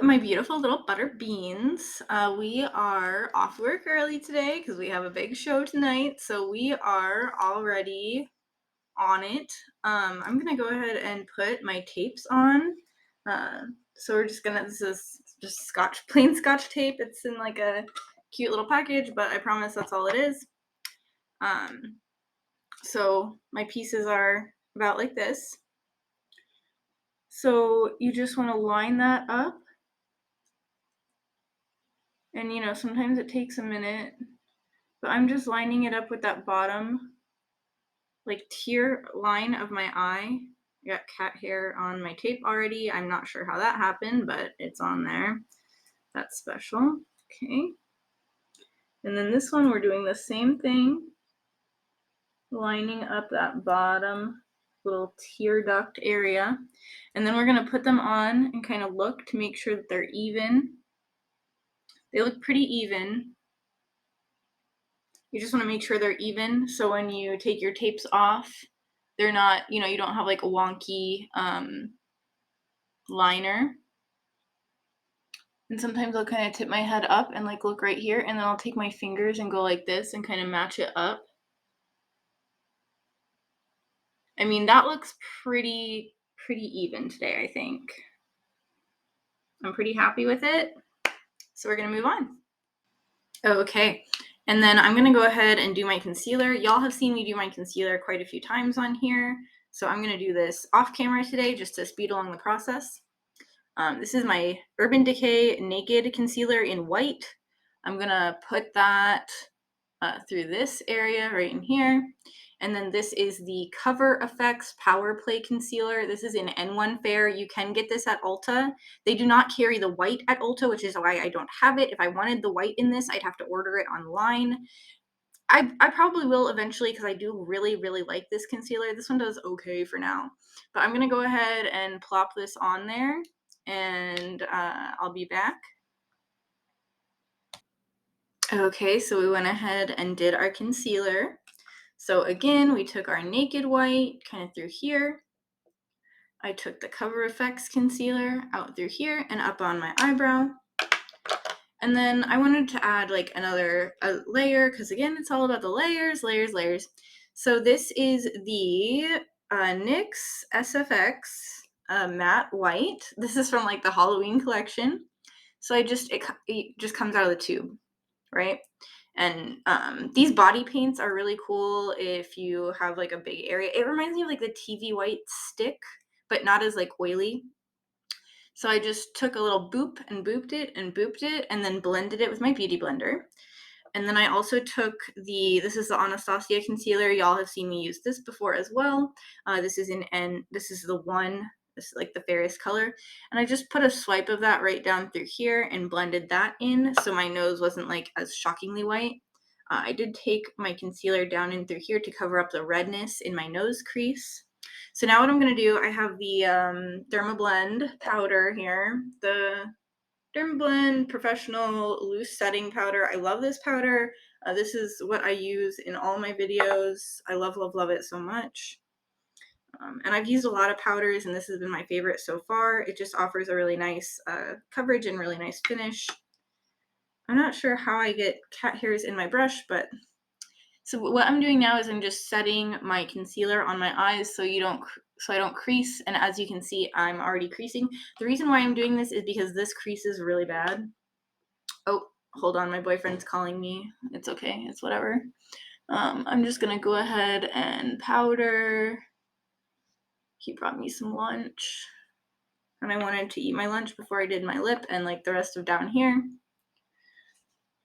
My beautiful little butter beans. We are off work early today because we have a big show tonight. So we are already on it. I'm gonna go ahead and put my tapes on. Uh, so we're just gonna, this is just plain scotch tape. It's in like a cute little package, but I promise that's all it is. So my pieces are about like this. So you just wanna line that up. And sometimes it takes a minute, but I'm just lining it up with that bottom, like tier line of my eye. I got cat hair on my tape already. I'm not sure how that happened, but it's on there. That's special. Okay. And then this one, we're doing the same thing, lining up that bottom little tear duct area. And then we're going to put them on and kind of look to make sure that they're even. They look pretty even. You just want to make sure they're even, so when you take your tapes off, they're not, you don't have like a wonky liner. And sometimes I'll kind of tip my head up and like look right here, and then I'll take my fingers and go like this and kind of match it up. I mean, that looks pretty even today, I think. I'm pretty happy with it. So we're gonna move on. Okay. And then I'm going to go ahead and do my concealer. Y'all have seen me do my concealer quite a few times on here. So I'm going to do this off camera today just to speed along the process. This is my Urban Decay Naked Concealer in white. I'm going to put that through this area right in here. And then this is the Cover FX Power Play Concealer. This is in N1 Fair. You can get this at Ulta. They do not carry the white at Ulta, which is why I don't have it. If I wanted the white in this, I'd have to order it online. I probably will eventually because I do really like this concealer. This one does okay for now. But I'm going to go ahead and plop this on there, and I'll be back. Okay, so we went ahead and did our concealer. So again, we took our Naked White kind of through here. I took the Cover FX concealer out through here and up on my eyebrow. And then I wanted to add like another layer because again, it's all about the layers. So this is the NYX SFX Matte White. This is from like the Halloween collection. So it just comes out of the tube, right? And these body paints are really cool if you have like a big area. It reminds me of like the TV white stick, but not as like oily. So I just took a little boop and booped it and then blended it with my beauty blender. And then I also took this is the Anastasia concealer. Y'all have seen me use this before as well. This is the one, this is like the fairest color. And I just put a swipe of that right down through here and blended that in so my nose wasn't like as shockingly white. I did take my concealer down in through here to cover up the redness in my nose crease. So now what I'm going to do, I have the Dermablend powder here, the Dermablend Professional Loose Setting Powder. I love this powder. This is what I use in all my videos. I love it so much. And I've used a lot of powders, and this has been my favorite so far. It just offers a really nice coverage and really nice finish. I'm not sure how I get cat hairs in my brush, but so what I'm doing now is I'm just setting my concealer on my eyes so I don't crease. And as you can see, I'm already creasing. The reason why I'm doing this is because this crease is really bad. Oh, hold on, my boyfriend's calling me. It's okay, it's whatever. I'm just gonna go ahead and powder. He brought me some lunch, and I wanted to eat my lunch before I did my lip and like the rest of down here.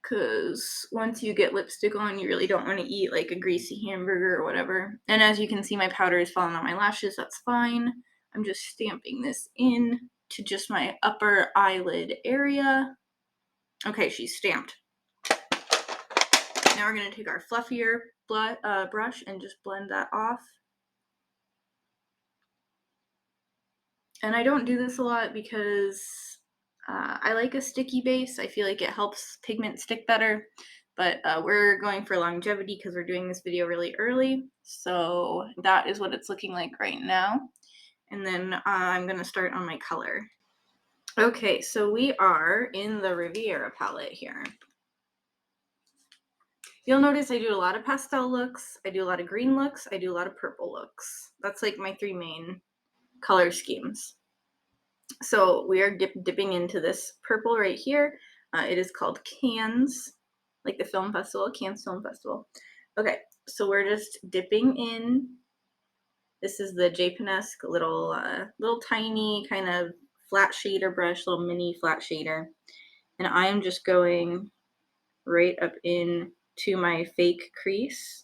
Because once you get lipstick on, you really don't want to eat like a greasy hamburger or whatever. And as you can see, my powder is falling on my lashes. That's fine. I'm just stamping this in to just my upper eyelid area. Okay, she's stamped. Now we're going to take our fluffier brush and just blend that off. And I don't do this a lot because I like a sticky base. I feel like it helps pigment stick better. But we're going for longevity because we're doing this video really early. So that is what it's looking like right now. And then I'm going to start on my color. Okay, so we are in the Riviera palette here. You'll notice I do a lot of pastel looks, I do a lot of green looks, I do a lot of purple looks. That's like my 3 main color schemes. So we are dipping into this purple right here. It is called Cannes, like the film festival, Cannes Film Festival. Okay, so we're just dipping in. This is the Japanesque little tiny kind of flat shader brush, little mini flat shader. And I am just going right up in to my fake crease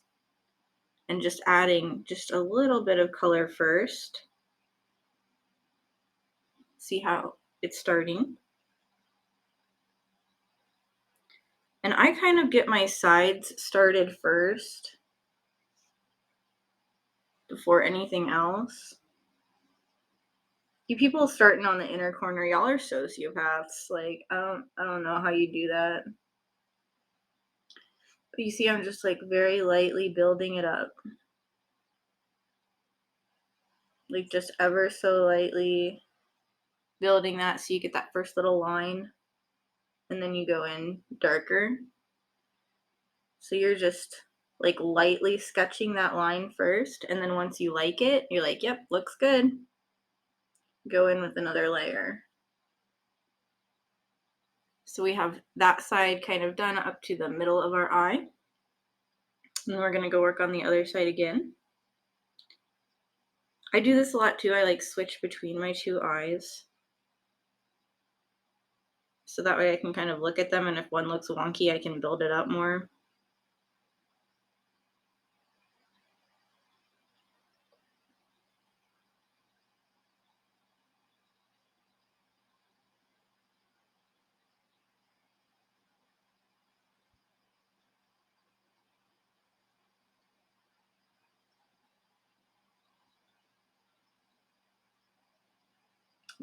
and just adding just a little bit of color first. See how it's starting. And I kind of get my sides started first before anything else. You people starting on the inner corner, y'all are sociopaths. Like, I don't know how you do that. But you see, I'm just like very lightly building it up. Like just ever so lightly building that so you get that first little line. And then you go in darker. So you're just like lightly sketching that line first. And then once you like it, you're like, yep, looks good. Go in with another layer. So we have that side kind of done up to the middle of our eye. And we're going to go work on the other side again. I do this a lot too. I like switch between my 2 eyes. So that way I can kind of look at them, and if one looks wonky, I can build it up more.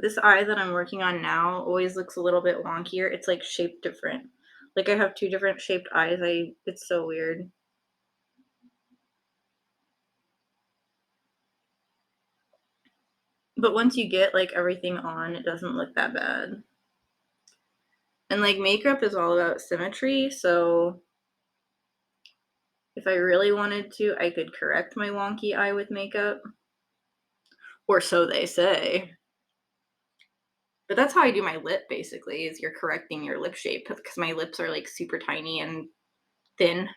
This eye that I'm working on now always looks a little bit wonkier. It's like shaped different. Like I have 2 different shaped eyes. It's so weird. But once you get like everything on, it doesn't look that bad. And like makeup is all about symmetry, so if I really wanted to, I could correct my wonky eye with makeup. Or so they say. But that's how I do my lip basically, is you're correcting your lip shape because my lips are like super tiny and thin.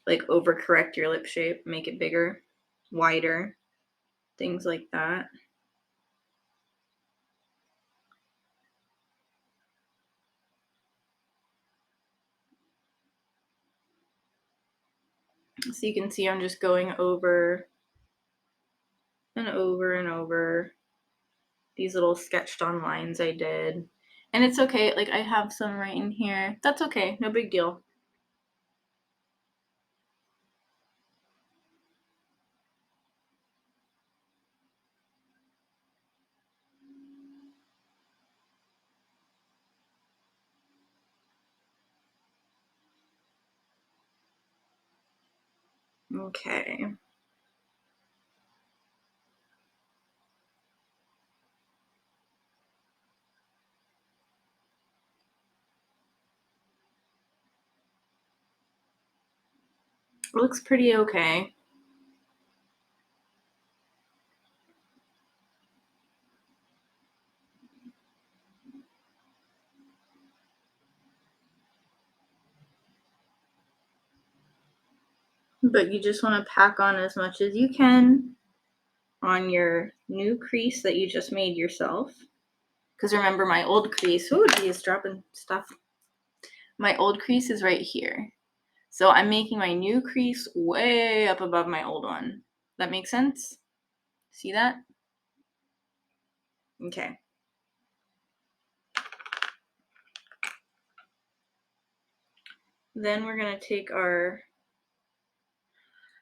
Like overcorrect your lip shape, make it bigger, wider, things like that. So you can see I'm just going over and over and over these little sketched on lines I did. And it's okay, like I have some right in here. That's okay, no big deal. Okay. It looks pretty okay. But you just want to pack on as much as you can on your new crease that you just made yourself. Because remember, my old crease, oh geez, dropping stuff. My old crease is right here. So I'm making my new crease way up above my old one. That makes sense? See that? Okay. Then we're going to take our,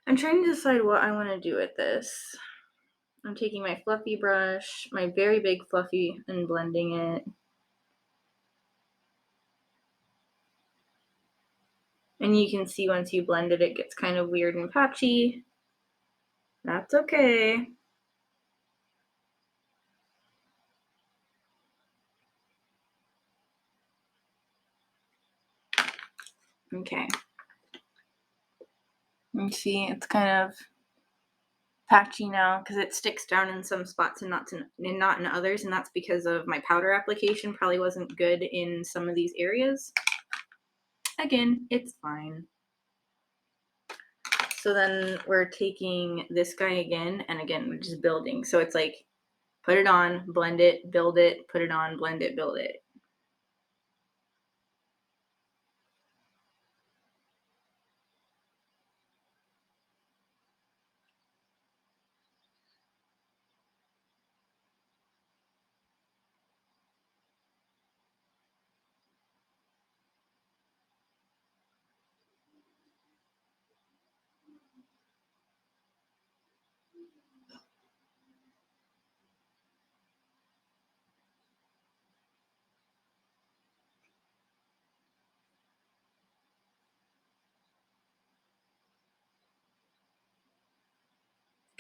I'm trying to decide what I want to do with this. I'm taking my fluffy brush, my very big fluffy, and blending it. And you can see once you blend it, it gets kind of weird and patchy. That's okay. Okay. You see, it's kind of patchy now because it sticks down in some spots and not in others, and that's because of my powder application probably wasn't good in some of these areas. Again, it's fine. So then we're taking this guy again, and again, we're just building. So it's like, put it on, blend it, build it, put it on, blend it, build it.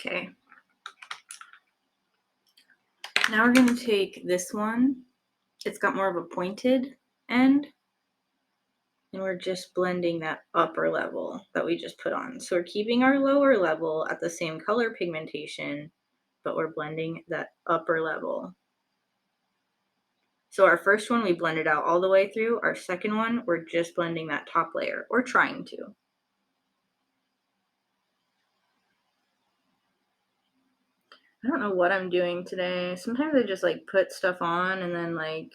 Okay. Now we're going to take this one. It's got more of a pointed end, and we're just blending that upper level that we just put on. So we're keeping our lower level at the same color pigmentation, but we're blending that upper level. So our first one, we blended out all the way through. Our second one, we're just blending that top layer, or trying to. I don't know what I'm doing today. Sometimes I just like put stuff on and then like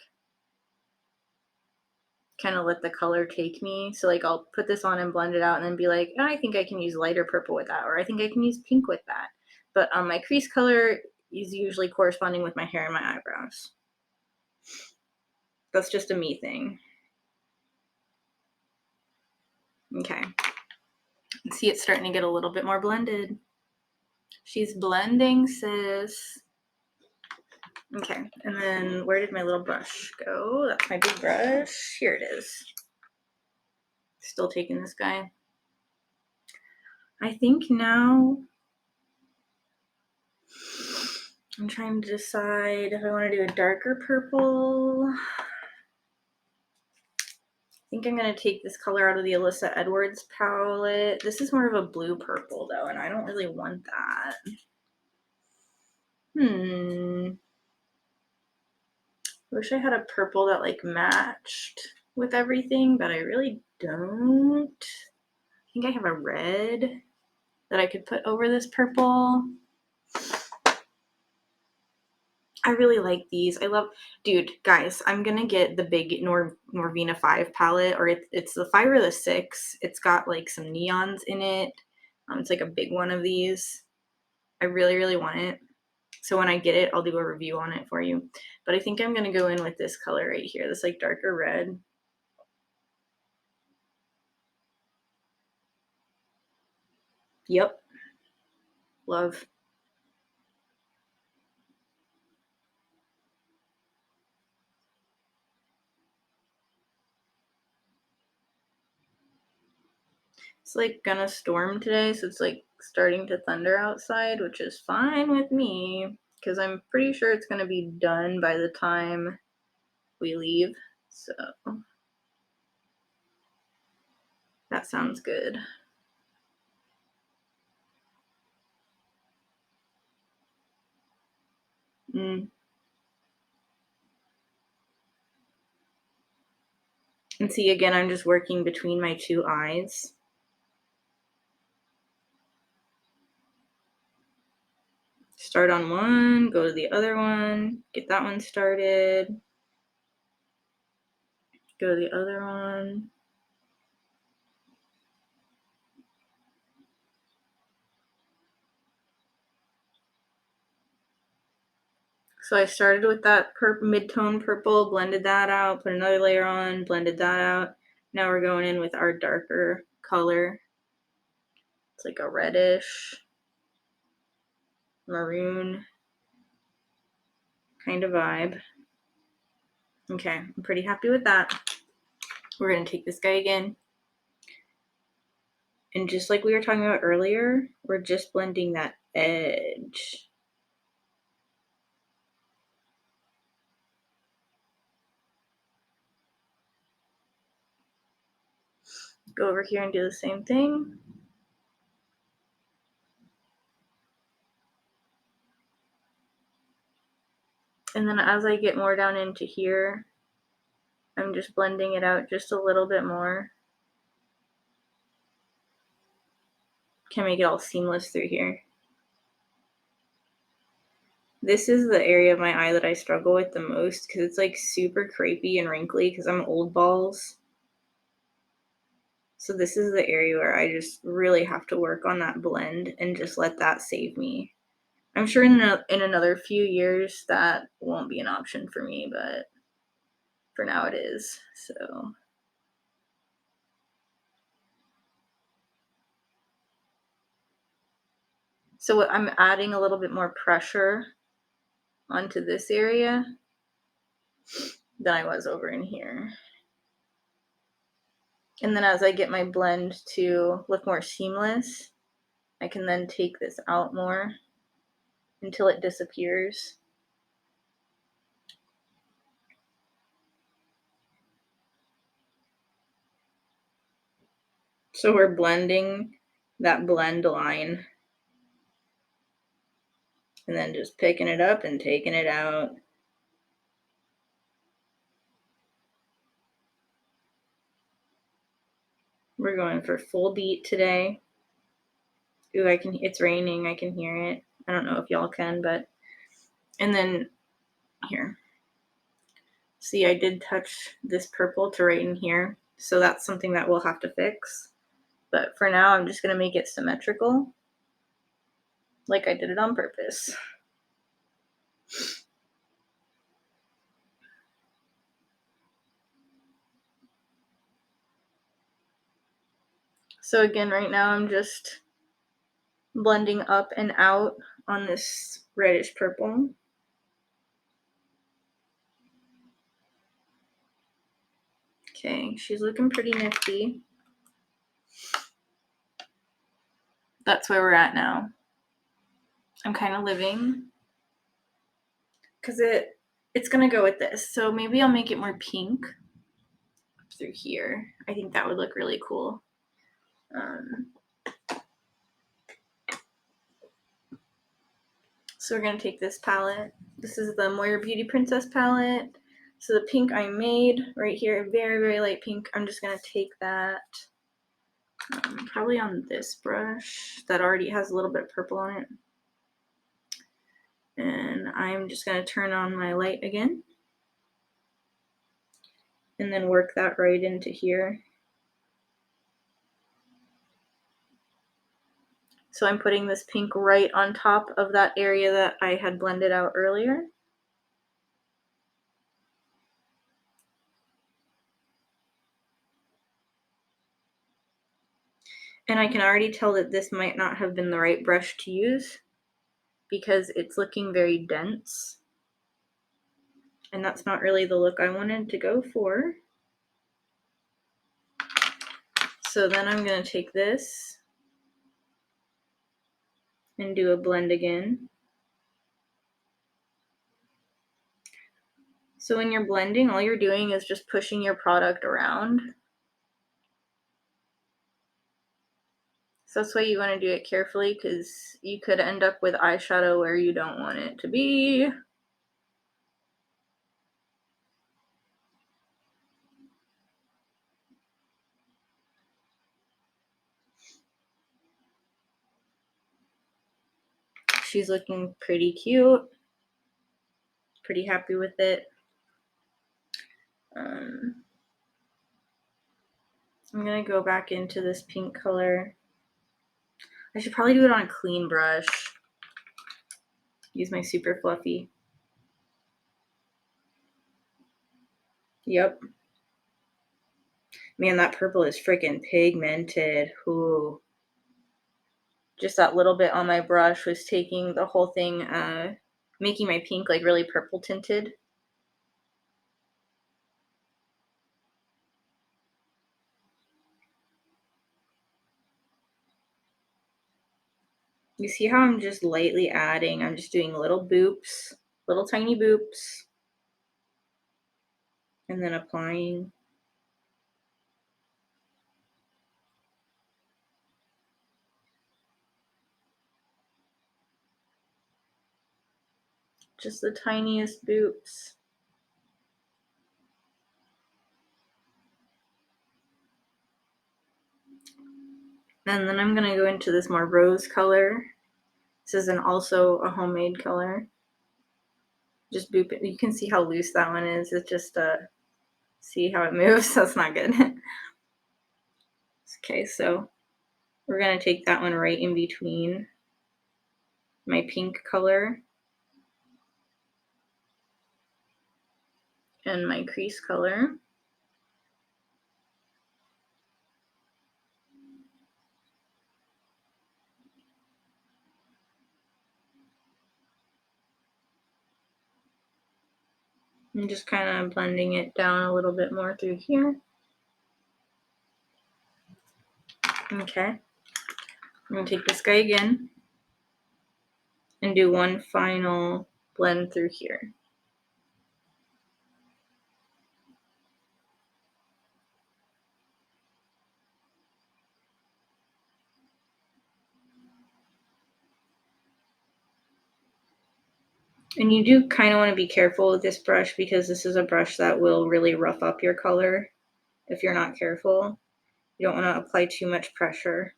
kind of let the color take me. So like I'll put this on and blend it out and then be like, oh, I think I can use lighter purple with that, or I think I can use pink with that. But my crease color is usually corresponding with my hair and my eyebrows. That's just a me thing. Okay. See, it's starting to get a little bit more blended. She's blending, sis. Okay, and then where did my little brush go? That's my big brush. Here it is. Still taking this guy. I think now I'm trying to decide if I want to do a darker purple. I think I'm going to take this color out of the Alyssa Edwards palette. This is more of a blue purple though, and I don't really want that. Wish I had a purple that like matched with everything, but I really don't. I think I have a red that I could put over this purple. I really like these. I love, dude, guys, I'm gonna get the big Norvina 5 palette, or it's the 5 or the 6. It's got like some neons in it. It's like a big one of these. I really, really want it. So when I get it, I'll do a review on it for you. But I think I'm gonna go in with this color right here, this like darker red. Yep. Love. It's like gonna storm today, so it's like starting to thunder outside, which is fine with me because I'm pretty sure it's gonna be done by the time we leave. So that sounds good. And see, again, I'm just working between my two eyes. Start on one, go to the other one, get that one started, go to the other one. So I started with that mid-tone purple, blended that out, put another layer on, blended that out. Now we're going in with our darker color. It's like a reddish, maroon kind of vibe. Okay, I'm pretty happy with that. We're gonna take this guy again. And just like we were talking about earlier, we're just blending that edge. Go over here and do the same thing. And then as I get more down into here, I'm just blending it out just a little bit more. Can make it all seamless through here. This is the area of my eye that I struggle with the most because it's like super crepey and wrinkly because I'm old balls. So this is the area where I just really have to work on that blend and just let that save me. I'm sure in another few years that won't be an option for me, but for now it is. So I'm adding a little bit more pressure onto this area than I was over in here. And then as I get my blend to look more seamless, I can then take this out more until it disappears. So we're blending that blend line and then just picking it up and taking it out. We're going for full beat today. Ooh, it's raining, I can hear it. I don't know if y'all can, but, and then here. See, I did touch this purple to right in here. So that's something that we'll have to fix. But for now, I'm just gonna make it symmetrical. Like I did it on purpose. So again, right now I'm just blending up and out on this reddish purple. Okay, she's looking pretty nifty. That's where we're at now. I'm kind of living because it's gonna go with this. So maybe I'll make it more pink through here. I think that would look really cool. So we're gonna take this palette. This is the Moira Beauty Princess palette. So the pink I made right here, very, very light pink. I'm just gonna take that probably on this brush that already has a little bit of purple on it. And I'm just gonna turn on my light again. And then work that right into here. So I'm putting this pink right on top of that area that I had blended out earlier. And I can already tell that this might not have been the right brush to use because it's looking very dense. And that's not really the look I wanted to go for. So then I'm going to take this and do a blend again. So when you're blending, all you're doing is just pushing your product around. So that's why you want to do it carefully because you could end up with eyeshadow where you don't want it to be. She's looking pretty cute. Pretty happy with it. I'm going to go back into this pink color. I should probably do it on a clean brush. Use my super fluffy. Yep. Man, that purple is freaking pigmented. Ooh. Just that little bit on my brush was taking the whole thing, making my pink like really purple tinted. You see how I'm just lightly adding, I'm just doing little boops, little tiny boops, and then applying. Just the tiniest boops. And then I'm going to go into this more rose color. This is also a homemade color. Just boop it. You can see how loose that one is. It's just, see how it moves? That's not good. Okay, so we're going to take that one right in between my pink color and my crease color. I'm just kind of blending it down a little bit more through here. Okay. I'm going to take this guy again and do one final blend through here. And you do kind of want to be careful with this brush because this is a brush that will really rough up your color if you're not careful. You don't want to apply too much pressure.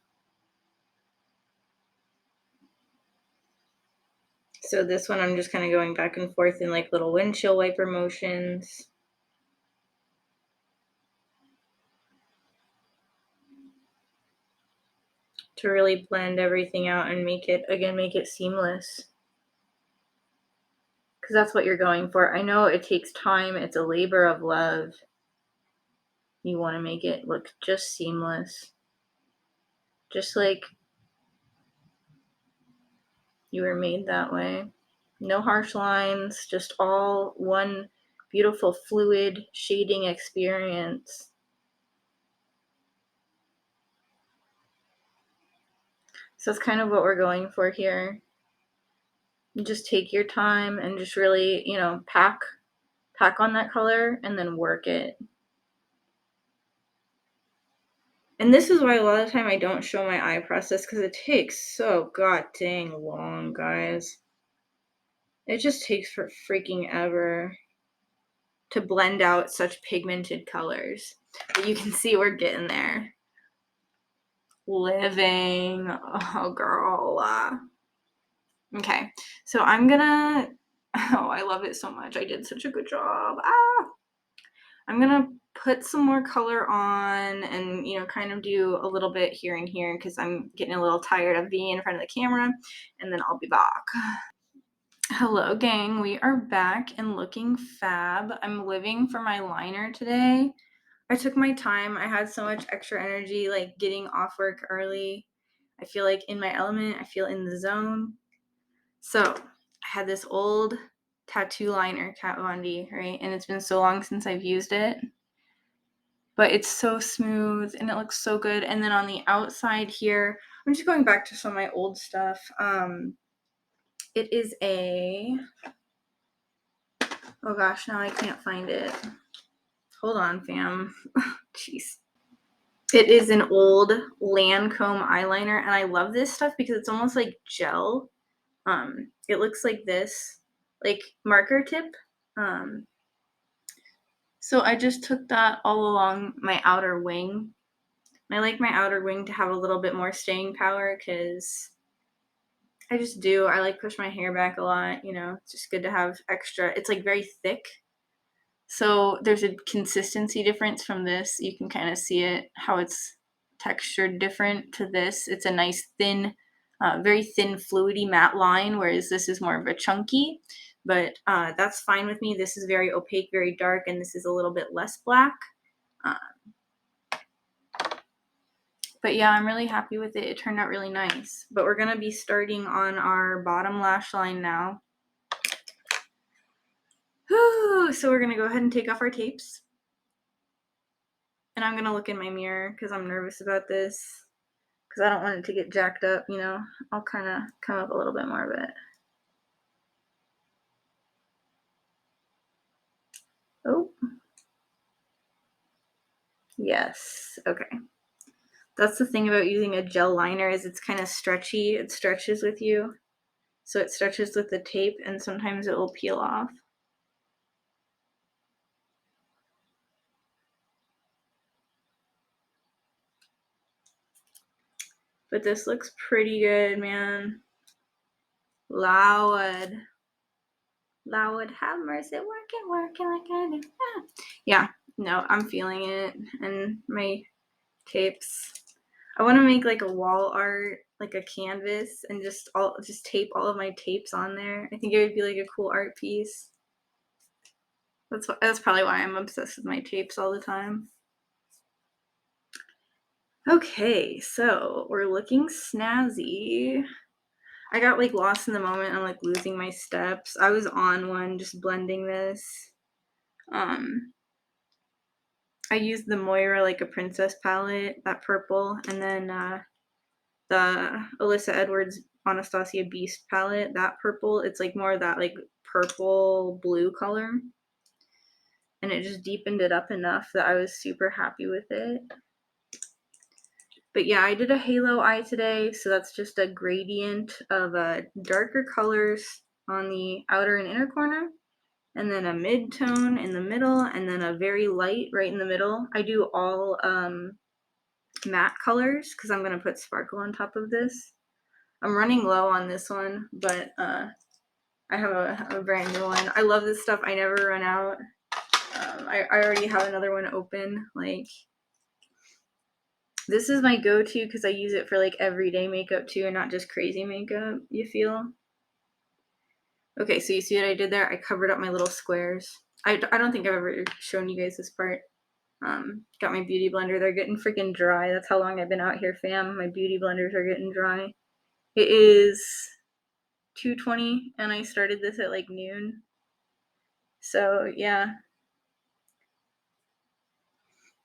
So this one I'm just kind of going back and forth in like little windshield wiper motions. To really blend everything out and make it seamless. Because that's what you're going for. I know it takes time, it's a labor of love. You want to make it look just seamless. Just like you were made that way. No harsh lines, just all one beautiful fluid shading experience. So that's kind of what we're going for here. You just take your time and just really, pack on that color and then work it. And this is why a lot of the time I don't show my eye process because it takes so god dang long, guys. It just takes for freaking ever to blend out such pigmented colors. But you can see we're getting there. Living. Oh, girl. Okay, so I'm gonna, oh, I love it so much. I did such a good job. I'm gonna put some more color on and, kind of do a little bit here and here because I'm getting a little tired of being in front of the camera, and then I'll be back. Hello, gang. We are back and looking fab. I'm living for my liner today. I took my time. I had so much extra energy, like getting off work early. I feel like in my element. I feel in the zone. So I had this old tattoo liner, Kat Von D, right? And it's been so long since I've used it. But it's so smooth and it looks so good. And then on the outside here, I'm just going back to some of my old stuff. It is oh gosh, now I can't find it. Hold on, fam. Jeez. It is an old Lancome eyeliner, and I love this stuff because it's almost like gel. It looks like this, like marker tip. So I just took that all along my outer wing. I like my outer wing to have a little bit more staying power because I just do. I like push my hair back a lot, it's just good to have extra. It's like very thick. So there's a consistency difference from this. You can kind of see it, how it's textured different to this. It's a nice thin, very thin fluidy matte line, whereas this is more of a chunky, but that's fine with me. This is very opaque, very dark, and this is a little bit less black. But yeah, I'm really happy with it. It turned out really nice. But we're going to be starting on our bottom lash line now. Whew, so we're going to go ahead and take off our tapes. And I'm going to look in my mirror because I'm nervous about this. Because I don't want it to get jacked up, I'll kind of come up a little bit more of it. Oh. Yes. Okay. That's the thing about using a gel liner is it's kind of stretchy. It stretches with you. so it stretches with the tape and sometimes it will peel off. But this looks pretty good, man. Lord have mercy, working like I do. Yeah, no, I'm feeling it. And my tapes. I want to make like a wall art, like a canvas, and just tape all of my tapes on there. I think it would be like a cool art piece. That's probably why I'm obsessed with my tapes all the time. Okay, so we're looking snazzy. I got like lost in the moment. I'm like losing my steps. I was on one just blending this. I used the Moira like a princess palette, that purple, and then the Alyssa Edwards Anastasia Beast palette, that purple. It's like more of that like purple blue color. And it just deepened it up enough that I was super happy with it. But yeah, I did a halo eye today, so that's just a gradient of darker colors on the outer and inner corner, and then a mid-tone in the middle, and then a very light right in the middle. I do all matte colors because I'm going to put sparkle on top of this. I'm running low on this one, but I have a brand new one. I love this stuff. I never run out. I already have another one open. Like, this is my go-to because I use it for like everyday makeup too, and not just crazy makeup, you feel? Okay, so you see what I did there? I covered up my little squares. I don't think I've ever shown you guys this part. Got my beauty blender. They're getting freaking dry. That's how long I've been out here, fam. My beauty blenders are getting dry. It is 2:20 and I started this at like noon. So yeah.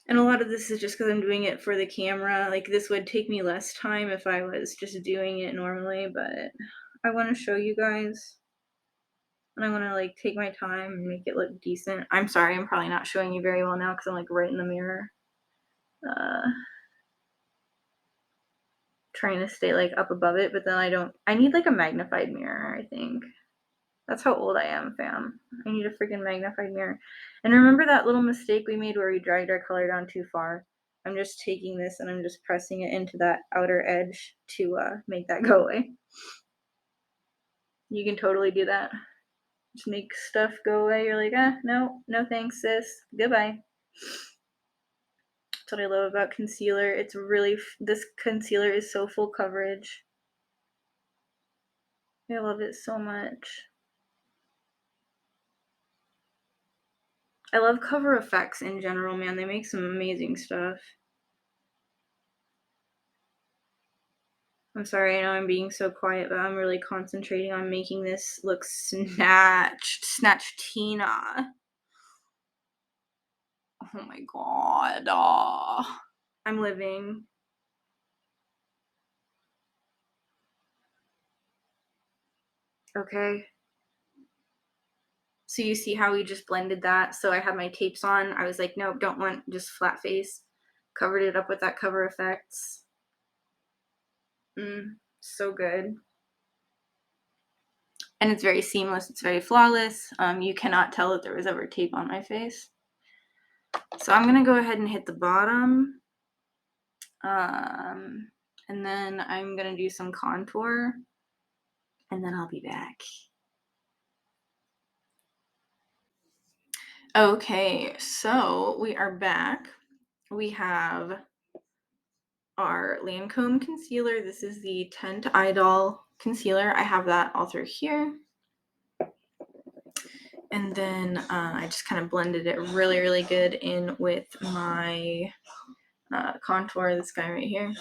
And a lot of this is just because I'm doing it for the camera. Like, this would take me less time if I was just doing it normally, but I want to show you guys. And I want to like take my time and make it look decent. I'm sorry, I'm probably not showing you very well now because I'm like right in the mirror. Trying to stay like up above it, but then I need like a magnified mirror, I think. That's how old I am, fam. I need a freaking magnified mirror. And remember that little mistake we made where we dragged our color down too far? I'm just taking this and I'm just pressing it into that outer edge to make that go away. You can totally do that. Just make stuff go away. You're like, no thanks, sis. Goodbye. That's what I love about concealer. It's really, this concealer is so full coverage. I love it so much. I love Cover Effects in general, man. They make some amazing stuff. I'm sorry, I know I'm being so quiet, but I'm really concentrating on making this look snatched. Snatched Tina. Oh my god. I'm living. Okay. So you see how we just blended that? So I had my tapes on. I was like, nope, don't want just flat face. Covered it up with that Cover Effects. So good. And it's very seamless. It's very flawless. You cannot tell that there was ever tape on my face. So I'm going to go ahead and hit the bottom. And then I'm going to do some contour. And then I'll be back. Okay, so we are back. We have our Lancome concealer. This is the Tint Idol concealer. I have that all through here. And then I just kind of blended it really, really good in with my contour, this guy right here.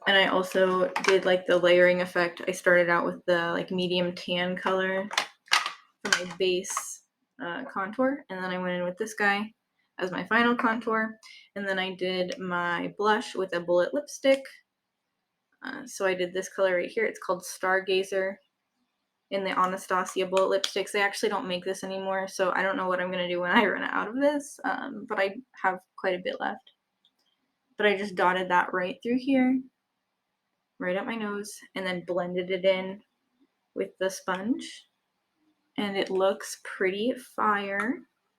And I also did like the layering effect. I started out with the like medium tan color for my base contour, and then I went in with this guy as my final contour, and then I did my blush with a bullet lipstick. So I did this color right here. It's called Stargazer in the Anastasia bullet lipsticks. They actually don't make this anymore, so I don't know what I'm going to do when I run out of this, but I have quite a bit left. But I just dotted that right through here. right up my nose, and then blended it in with the sponge. And it looks pretty fire.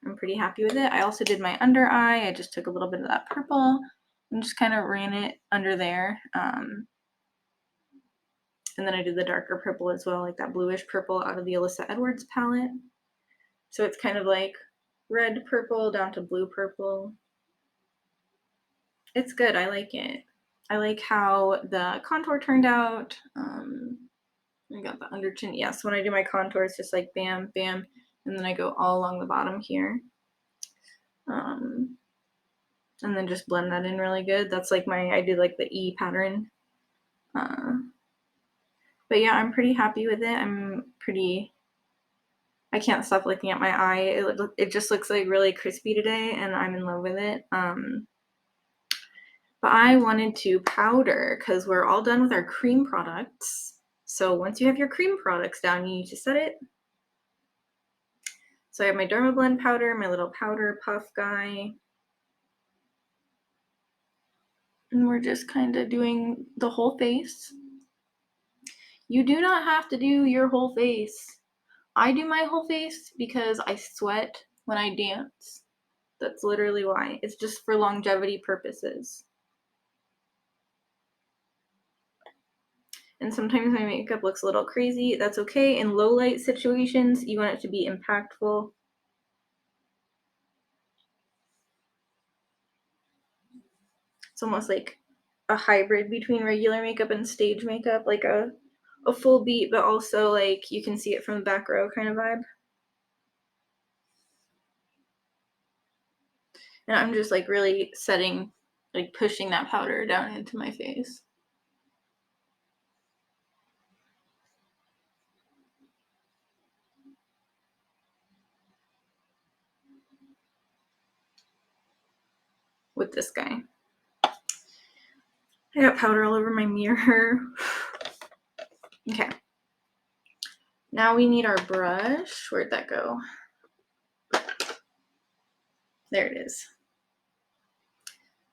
I'm pretty happy with it. I also did my under eye. I just took a little bit of that purple and just kind of ran it under there. And then I did the darker purple as well, like that bluish purple out of the Alyssa Edwards palette. So it's kind of like red purple down to blue purple. It's good. I like it. I like how the contour turned out. I got the under chin. Yes, when I do my contour, it's just like bam, bam, and then I go all along the bottom here. And then just blend that in really good. That's like I do like the E pattern. But yeah, I'm pretty happy with it. I can't stop looking at my eye. It just looks like really crispy today, and I'm in love with it. But I wanted to powder because we're all done with our cream products. So once you have your cream products down, you need to set it. So I have my Dermablend powder, my little powder puff guy. And we're just kind of doing the whole face. You do not have to do your whole face. I do my whole face because I sweat when I dance. That's literally why. It's just for longevity purposes. And sometimes my makeup looks a little crazy. That's okay. In low light situations, you want it to be impactful. It's almost like a hybrid between regular makeup and stage makeup, like a full beat, but also like you can see it from the back row kind of vibe. And I'm just like really pushing that powder down into my face. With this guy. I got powder all over my mirror. Okay. Now we need our brush. Where'd that go? There it is.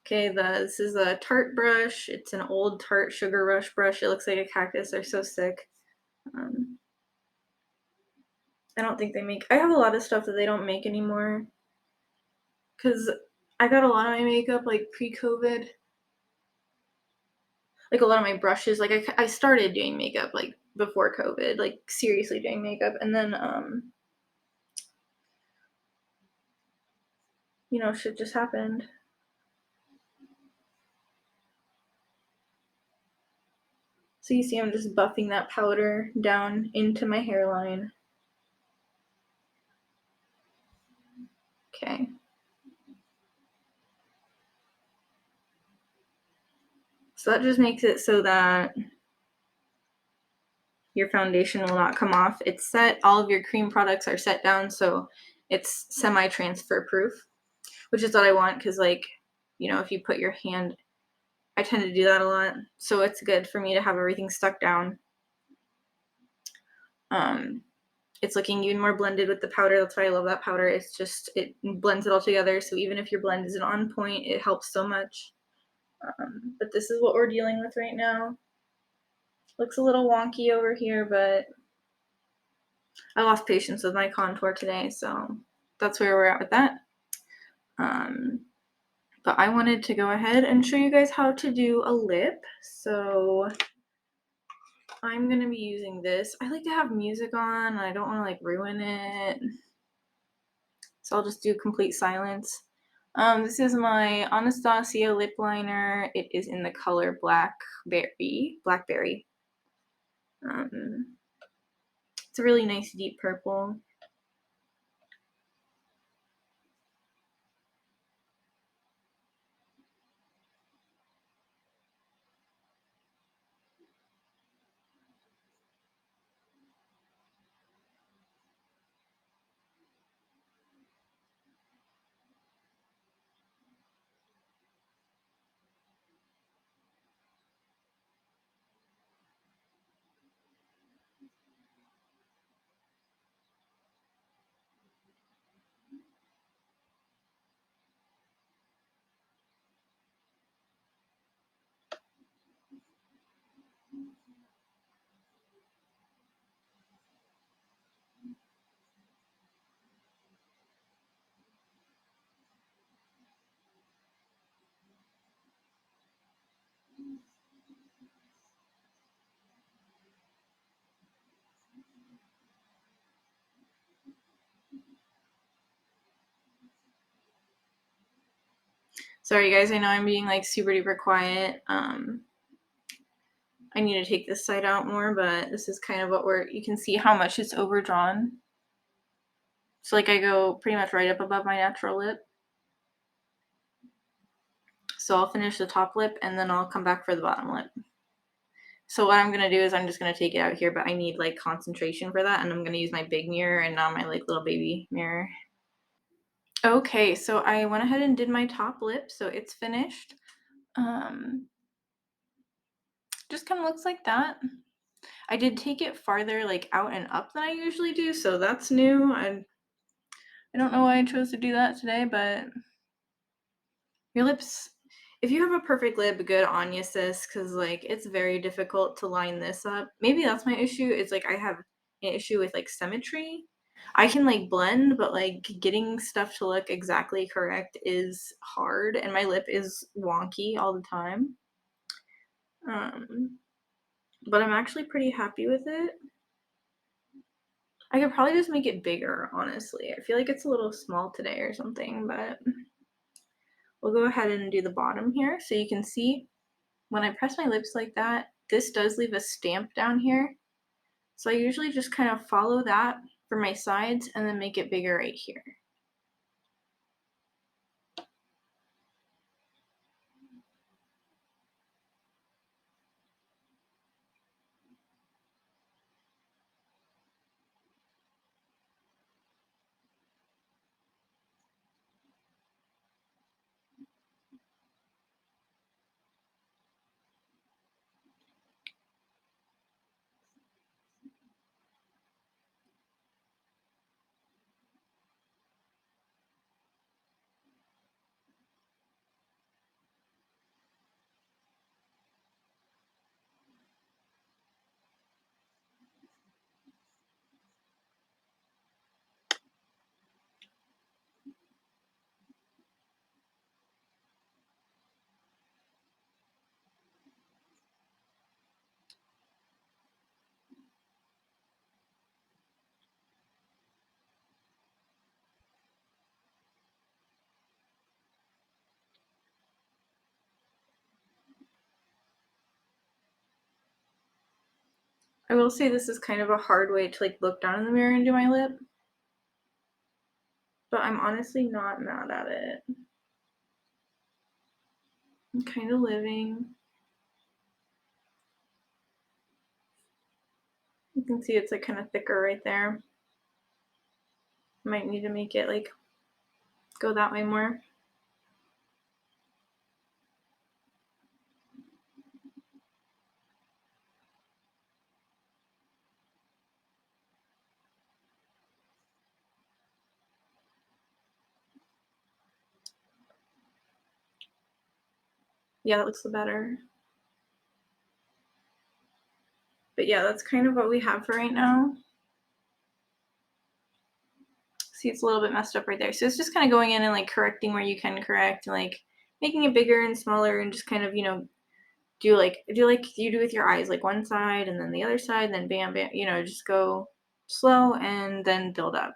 Okay, this is a Tarte brush. It's an old Tarte Sugar Rush brush. It looks like a cactus. They're so sick. I don't think they make... I have a lot of stuff that they don't make anymore. Because I got a lot of my makeup, like, pre-COVID. Like, a lot of my brushes. Like, I started doing makeup, like, before COVID. Like, seriously doing makeup. And then, you know, shit just happened. So you see I'm just buffing that powder down into my hairline. Okay. So that just makes it so that your foundation will not come off. It's set. All of your cream products are set down, so it's semi-transfer proof, which is what I want because, like, you know, if you put your hand, I tend to do that a lot, so it's good for me to have everything stuck down. It's looking even more blended with the powder. That's why I love that powder. It's just, it blends it all together, so even if your blend isn't on point, it helps so much. But this is what we're dealing with right now. Looks a little wonky over here, but I lost patience with my contour today, so that's where we're at with that. But I wanted to go ahead and show you guys how to do a lip. So I'm gonna be using this. I like to have music on, and I don't want to like ruin it. So I'll just do complete silence. This is my Anastasia lip liner. It is in the color Blackberry. It's a really nice deep purple. Sorry guys, I know I'm being like super duper quiet. I need to take this side out more, but this is kind of what you can see how much it's overdrawn. So like I go pretty much right up above my natural lip. So I'll finish the top lip and then I'll come back for the bottom lip. So what I'm gonna do is I'm just gonna take it out here, but I need like concentration for that, and I'm gonna use my big mirror and not my like little baby mirror. Okay, so I went ahead and did my top lip, so it's finished. Just kind of looks like that. I did take it farther like out and up than I usually do, so that's new. I don't know why I chose to do that today, but your lips, if you have a perfect lip, good on you, sis, because like it's very difficult to line this up. Maybe that's my issue. It's like I have an issue with like symmetry. I can like blend, but like getting stuff to look exactly correct is hard, and my lip is wonky all the time. But I'm actually pretty happy with it. I could probably just make it bigger, honestly. I feel like it's a little small today or something, but we'll go ahead and do the bottom here. So you can see when I press my lips like that, this does leave a stamp down here. So I usually just kind of follow that for my sides and then make it bigger right here. I will say this is kind of a hard way to like look down in the mirror and do my lip, but I'm honestly not mad at it. I'm kind of living. You can see it's like kind of thicker right there. Might need to make it like go that way more. Yeah, that looks better. But yeah, that's kind of what we have for right now. See, it's a little bit messed up right there. So it's just kind of going in and like correcting where you can correct and like making it bigger and smaller and just kind of, do like you do with your eyes, like one side and then the other side, and then bam, bam, just go slow and then build up.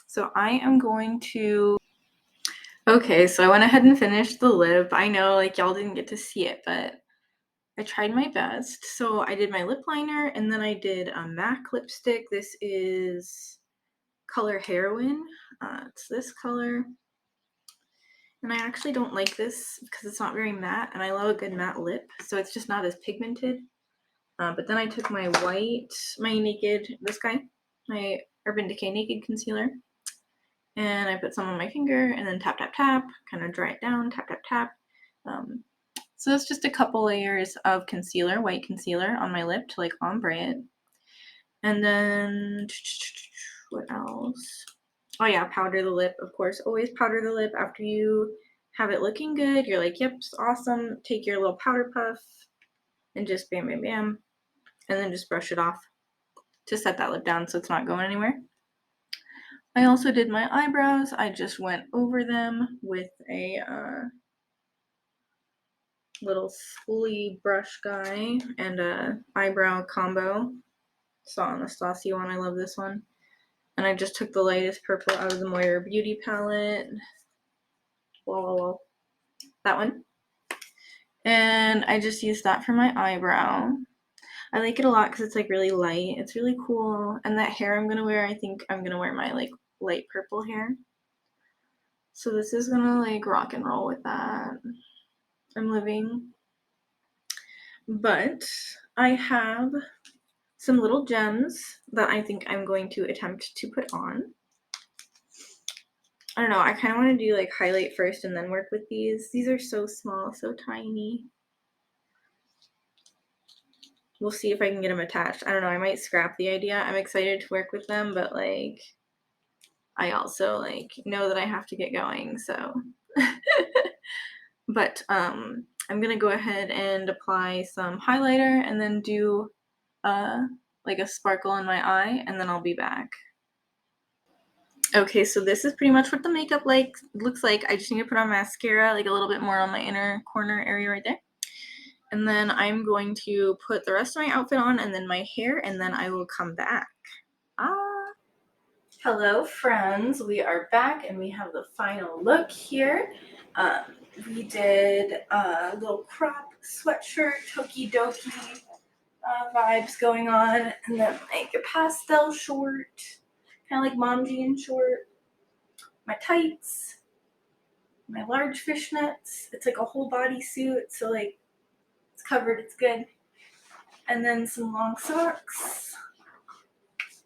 So I am going to, okay, so I went ahead and finished the lip. I know like y'all didn't get to see it, but I tried my best. So I did my lip liner and then I did a MAC lipstick. This is color Heroin. It's this color. And I actually don't like this because it's not very matte and I love a good matte lip. So it's just not as pigmented. But then I took my my Urban Decay Naked Concealer. And I put some on my finger and then tap, tap, tap, kind of dry it down, tap, tap, tap. So it's just a couple layers of concealer, white concealer on my lip to like ombre it. And then, what else? Oh yeah, powder the lip, of course. Always powder the lip after you have it looking good. You're like, yep, it's awesome. Take your little powder puff and just bam, bam, bam. And then just brush it off to set that lip down so it's not going anywhere. I also did my eyebrows. I just went over them with a little spoolie brush guy and a eyebrow combo. Saw Anastasia one. I love this one. And I just took the lightest purple out of the Moira Beauty palette. that one. And I just used that for my eyebrow. I like it a lot because it's like really light. It's really cool. And that hair I'm gonna wear, I think I'm gonna wear my like light purple hair. So this is gonna like rock and roll with that. I'm living. But I have some little gems that I think I'm going to attempt to put on. I don't know, I kind of want to do like highlight first and then work with these. These are so small, so tiny. We'll see if I can get them attached. I don't know, I might scrap the idea. I'm excited to work with them, but like I also like know that I have to get going, so. But I'm gonna go ahead and apply some highlighter and then do like a sparkle in my eye, and then I'll be back. Okay, so this is pretty much what the makeup looks like. I just need to put on mascara, like a little bit more on my inner corner area right there. And then I'm going to put the rest of my outfit on and then my hair, and then I will come back. Hello friends, we are back and we have the final look here. We did a little crop sweatshirt, hokey dokey vibes going on, and then like a pastel short, kind of like mom jean short, my tights, my large fishnets. It's like a whole body suit, so like it's covered, it's good. And then some long socks.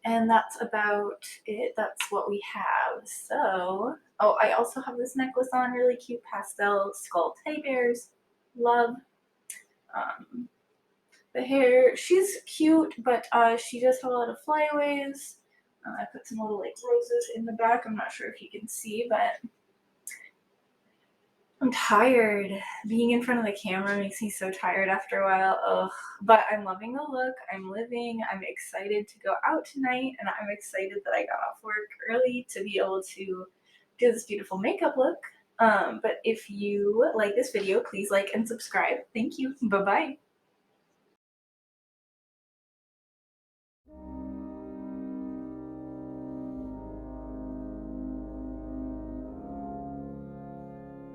And that's about it. That's what we have. So, oh, I also have this necklace on, really cute pastel skull teddy bears. Love. The hair, she's cute, but she does have a lot of flyaways. I put some little like roses in the back. I'm not sure if you can see, but I'm tired. Being in front of the camera makes me so tired after a while. Ugh. But I'm loving the look. I'm living. I'm excited to go out tonight, and I'm excited that I got off work early to be able to do this beautiful makeup look. But if you like this video, please like and subscribe. Thank you. Bye-bye.